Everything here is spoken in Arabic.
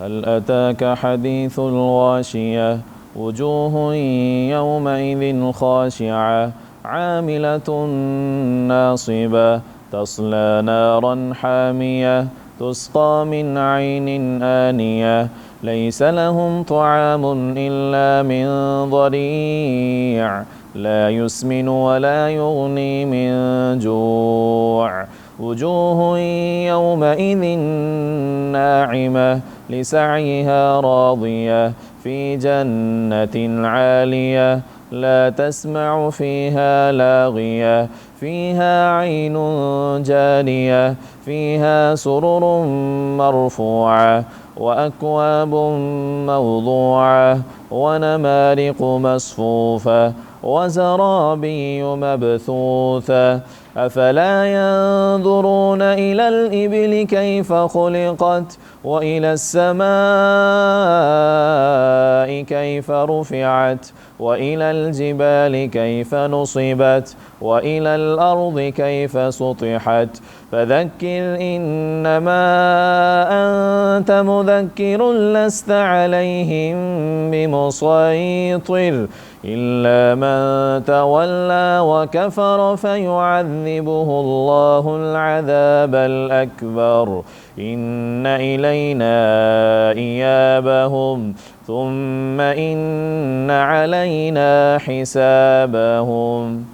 هل أتاك حديث الغاشية وجوه يومئذ خاشعة عاملة ناصبة تصلى نارا حامية تسقى من عين آنية ليس لهم طعام إلا من ضريع لا يسمن ولا يغني من جوع وجوه يومئذ ناعمة لسعيها راضية في جنة عالية لا تسمع فيها لاغية فيها عين جارية فيها سرر مرفوعة وأكواب موضوعة ونمارق مصفوفة وزرابي مبثوثة أفلا ينظرون إلى الإبل كيف خلقت وإلى السماء كيف رفعت وإلى الجبال كيف نصبت وإلى الأرض كيف سطحت فذكر إنما أنت مذكر لست عليهم بمسيطر إلا من تولى وكفر فيعذبه الله العذاب الأكبر إن إلينا إيابهم ثم إن علينا حسابهم.